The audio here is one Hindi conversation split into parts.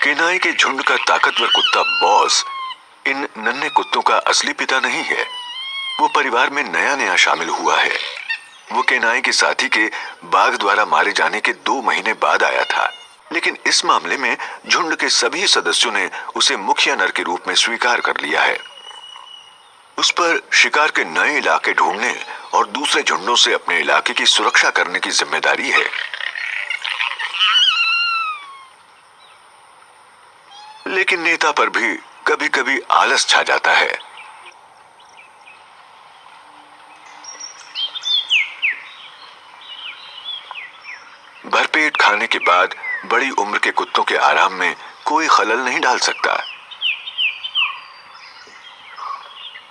केनाई के झुंड का ताकतवर कुत्ता बॉस इन नन्हे कुत्तों का असली पिता नहीं है। वो परिवार में नया नया शामिल हुआ है। वो केनाई के साथी के बाघ द्वारा मारे जाने के 2 महीने बाद आया था, लेकिन इस मामले में झुंड के सभी सदस्यों ने उसे मुखिया नर के रूप में स्वीकार कर लिया है। उस पर शिकार के नए इलाके ढूंढने और दूसरे झुंडों से अपने इलाके की सुरक्षा करने की जिम्मेदारी है। लेकिन नेता पर भी कभी कभी आलस छा जाता है। भरपेट खाने के बाद बड़ी उम्र के कुत्तों के आराम में कोई खलल नहीं डाल सकता,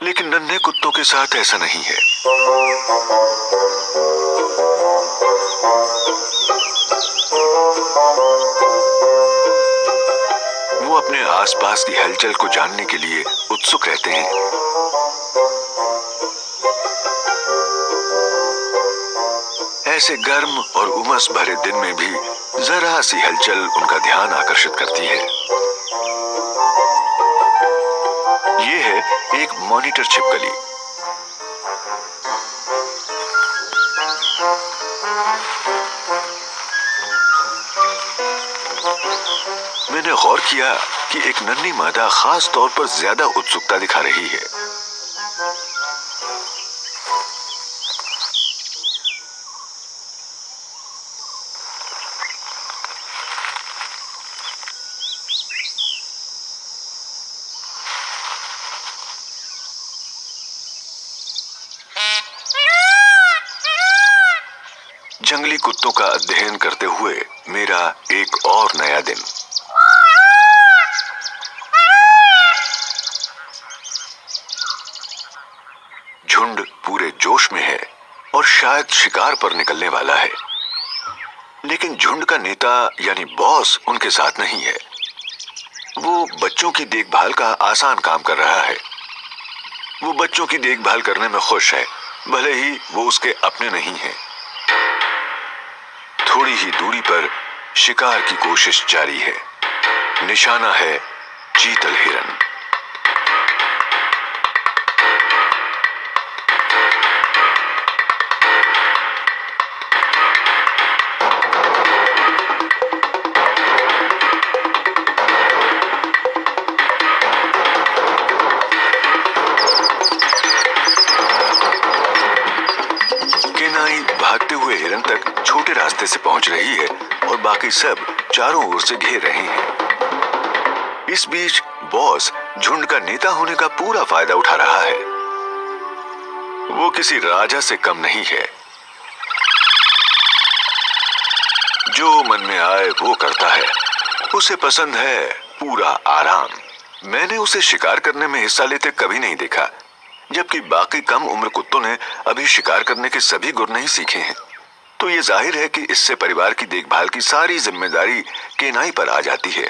लेकिन नन्हे कुत्तों के साथ ऐसा नहीं है। वो अपने आसपास की हलचल को जानने के लिए उत्सुक रहते हैं। ऐसे गर्म और उमस भरे दिन में भी जरा सी हलचल उनका ध्यान आकर्षित करती है। ये है एक मॉनिटर छिपकली। मैंने गौर किया कि एक नन्ही मादा खास तौर पर ज्यादा उत्सुकता दिखा रही है। जंगली कुत्तों का अध्ययन करते हुए मेरा एक और नया दिन। झुंड पूरे जोश में है और शायद शिकार पर निकलने वाला है, लेकिन झुंड का नेता यानी बॉस उनके साथ नहीं है। वो बच्चों की देखभाल का आसान काम कर रहा है। वो बच्चों की देखभाल करने में खुश है, भले ही वो उसके अपने नहीं है। थोड़ी ही दूरी पर शिकार की कोशिश जारी है। निशाना है चीतल हिरन। केनाई भागते हुए हिरन तक छोटे रास्ते से पहुंच रही है और बाकी सब चारों ओर से घेर रहे हैं। इस बीच बॉस झुंड का नेता होने का पूरा फायदा उठा रहा है। वो किसी राजा से कम नहीं है। जो मन में आए वो करता है। उसे पसंद है पूरा आराम। मैंने उसे शिकार करने में हिस्सा लेते कभी नहीं देखा, जबकि बाकी कम उम्र कुत्तों ने अभी शिकार करने के सभी गुण नहीं सीखे हैं। तो ये जाहिर है कि इससे परिवार की देखभाल की सारी जिम्मेदारी केनाई पर आ जाती है।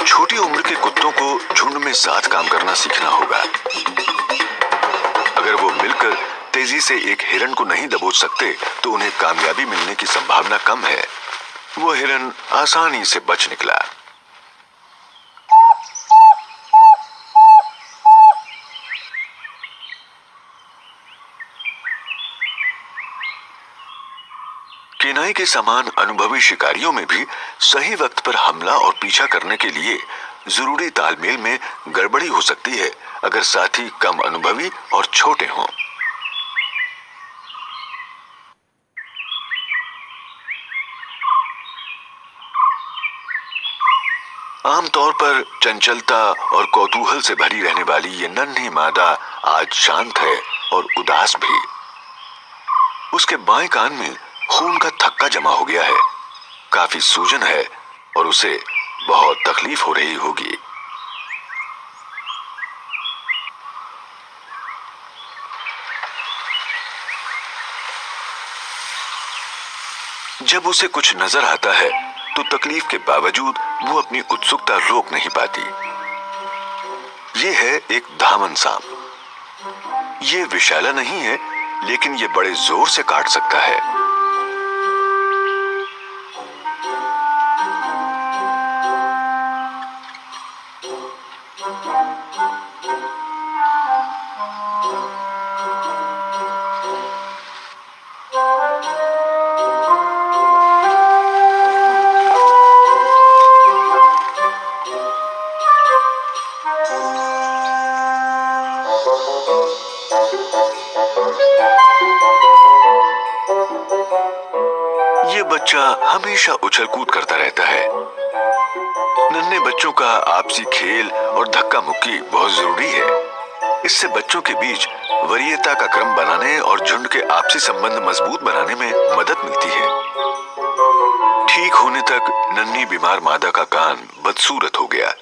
छोटी उम्र के कुत्तों को झुंड में साथ काम करना सीखना होगा। अगर वो मिलकर तेजी से एक हिरन को नहीं दबोच सकते तो उन्हें कामयाबी मिलने की संभावना कम है। वो हिरन आसानी से बच निकला। केनाई के समान अनुभवी शिकारियों में भी सही वक्त पर हमला और पीछा करने के लिए जरूरी तालमेल में गड़बड़ी हो सकती है अगर साथी कम अनुभवी और छोटे हों। आमतौर पर चंचलता और कौतूहल से भरी रहने वाली ये नन्ही मादा आज शांत है और उदास भी। उसके बाएं कान में खून का थक्का जमा हो गया है। काफी सूजन है और उसे बहुत तकलीफ हो रही होगी। जब उसे कुछ नजर आता है तो तकलीफ के बावजूद वो अपनी उत्सुकता रोक नहीं पाती। ये है एक धामन सांप। ये विषैला नहीं है, लेकिन ये बड़े जोर से काट सकता है। ये बच्चा हमेशा उछल कूद करता रहता है। नन्हे बच्चों का आपसी खेल और धक्का मुक्की बहुत जरूरी है। इससे बच्चों के बीच वरीयता का क्रम बनाने और झुंड के आपसी संबंध मजबूत बनाने में मदद मिलती है। ठीक होने तक नन्ही बीमार मादा का कान बदसूरत हो गया,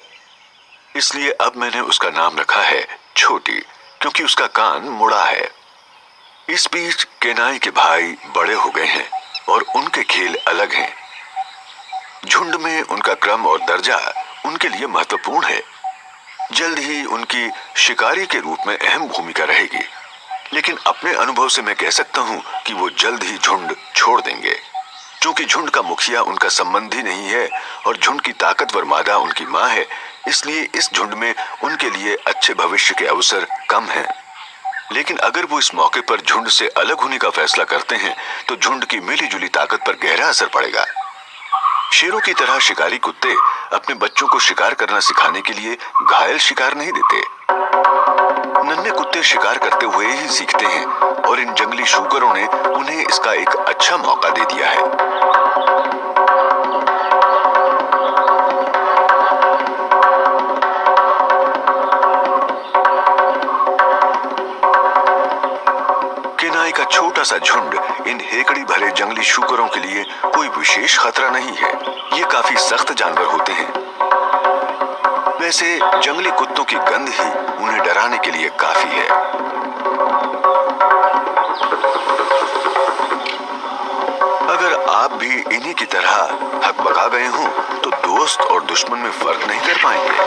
इसलिए अब मैंने उसका नाम रखा है छोटी, क्योंकि उसका कान मुड़ा है। इस बीच केनाई के भाई बड़े हो गए हैं और उनके खेल अलग हैं। झुंड में उनका क्रम और दर्जा उनके लिए महत्वपूर्ण है। जल्द ही उनकी शिकारी के रूप में अहम भूमिका रहेगी, लेकिन अपने अनुभव से मैं कह सकता हूं कि वो जल्द ही झुंड छोड़ देंगे। चूंकि झुंड का मुखिया उनका संबंधी नहीं है और झुंड की ताकतवर मादा उनकी मां है, इसलिए इस झुंड में उनके लिए अच्छे भविष्य के अवसर कम हैं। लेकिन अगर वो इस मौके पर झुंड से अलग होने का फैसला करते हैं तो झुंड की मिली जुली ताकत पर गहरा असर पड़ेगा। शेरों की तरह शिकारी कुत्ते अपने बच्चों को शिकार करना सिखाने के लिए घायल शिकार नहीं देते। नन्हे कुत्ते शिकार करते हुए ही सीखते हैं और इन जंगली शूकरों ने उन्हें इसका एक अच्छा मौका दे दिया है। केनाई का छोटा सा झुंड इन हेकड़ी भरे जंगली शूकरों के लिए कोई विशेष खतरा नहीं है। ये काफी सख्त जानवर होते हैं। वैसे जंगली कुत्तों की गंध ही उन्हें डराने के लिए काफी है। अगर आप भी इन्हीं की तरह हकबका गए हों तो दोस्त और दुश्मन में फर्क नहीं कर पाएंगे।